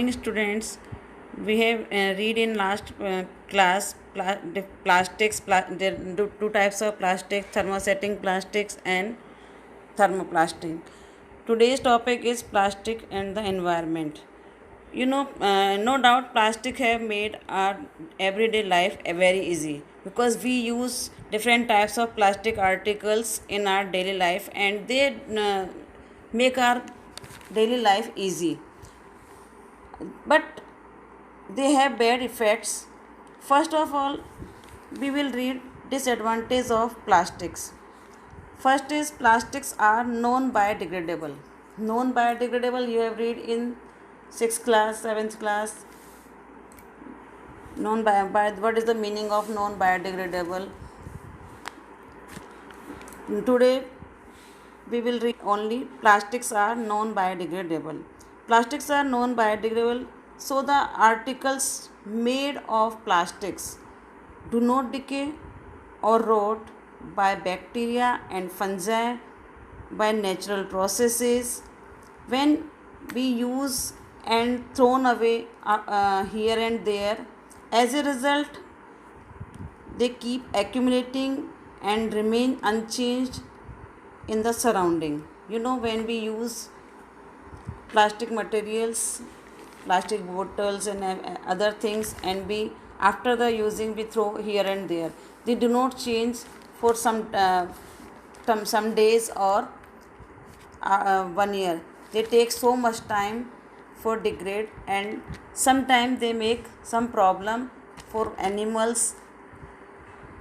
Students, we have read in last class plastics. There are two types of plastic: thermosetting plastics and thermoplastic. Today's topic is plastic and the environment. No doubt plastic have made our everyday life very easy because we use different types of plastic articles in our daily life, and they make our daily life easy, but they have bad effects. First of all, we will read disadvantage of plastics. First is plastics are non-biodegradable. Non-biodegradable you have read in 6th class, 7th class. What is the meaning of non-biodegradable? Today we will read only plastics are non-biodegradable. Plastics are non-biodegradable, so the articles made of plastics do not decay or rot by bacteria and fungi by natural processes. When we use and thrown away here and there, as a result they keep accumulating and remain unchanged in the surrounding. When we use plastic materials, plastic bottles and other things, and we after the using we throw here and there, they do not change for some days or 1 year. They take so much time for degrade, and sometimes they make some problem for animals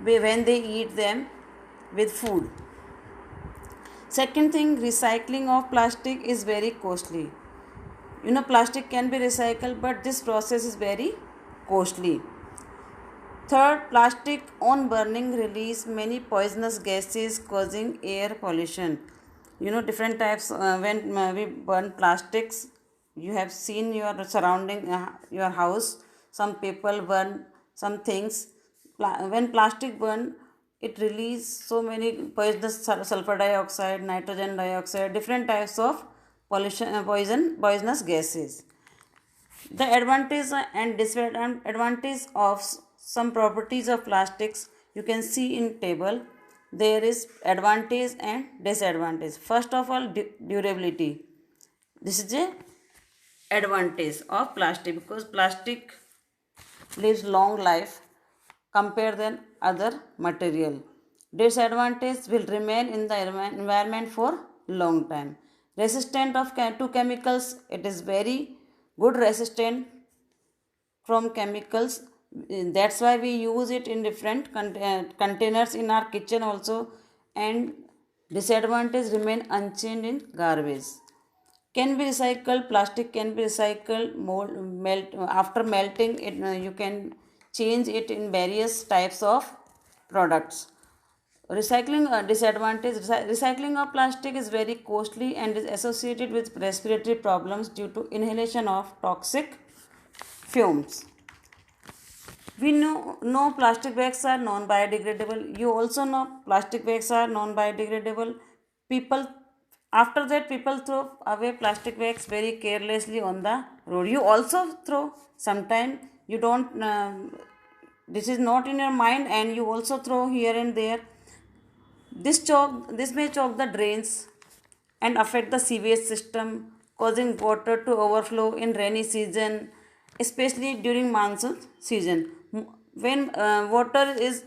when they eat them with food. Second thing, recycling of plastic is very costly. Plastic can be recycled, but this process is very costly. Third, plastic on burning release many poisonous gases causing air pollution. Different types. When we burn plastics, you have seen your surrounding, your house. Some people burn some things. When plastic burn, it release so many poisonous sulfur dioxide, nitrogen dioxide, different types of poisonous gases. The advantage and disadvantage of some properties of plastics you can see in table. There is advantage and disadvantage. First of all, durability. This is a advantage of plastic because plastic lives long life compared than other material. Disadvantage will remain in the environment for long time. Resistant to chemicals, it is very good resistant from chemicals. That's why we use it in different containers in our kitchen also. And disadvantage remain unchanged in garbage. Can be recycled. Plastic can be recycled. Melt after melting it. You can change it in various types of products. Recycling disadvantage. Recycling of plastic is very costly and is associated with respiratory problems due to inhalation of toxic fumes. We know plastic bags are non-biodegradable. You also know plastic bags are non-biodegradable. People After that, people throw away plastic bags very carelessly on the road. You also throw. Sometimes you don't. This is not in your mind, and you also throw here and there. This may choke the drains and affect the sewage system, causing water to overflow in rainy season, especially during monsoon season. When water is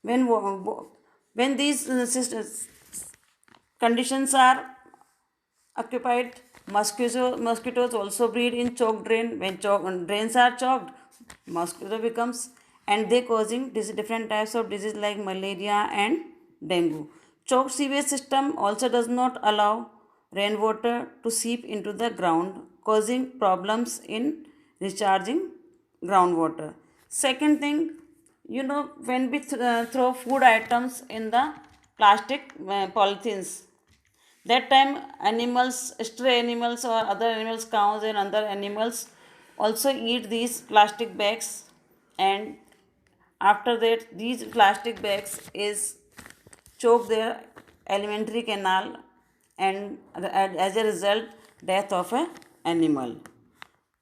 when when these conditions are occupied, mosquitoes also breed in choked drain. When drains are choked, mosquito becomes, and they causing different types of disease like malaria and dengue. Choked sewage system also does not allow rainwater to seep into the ground, causing problems in recharging groundwater. Second thing, when we throw food items in the plastic polythenes, that time animals, stray animals or other animals, cows and other animals also eat these plastic bags, and after that these plastic bags is choke their alimentary canal, and as a result death of a animal.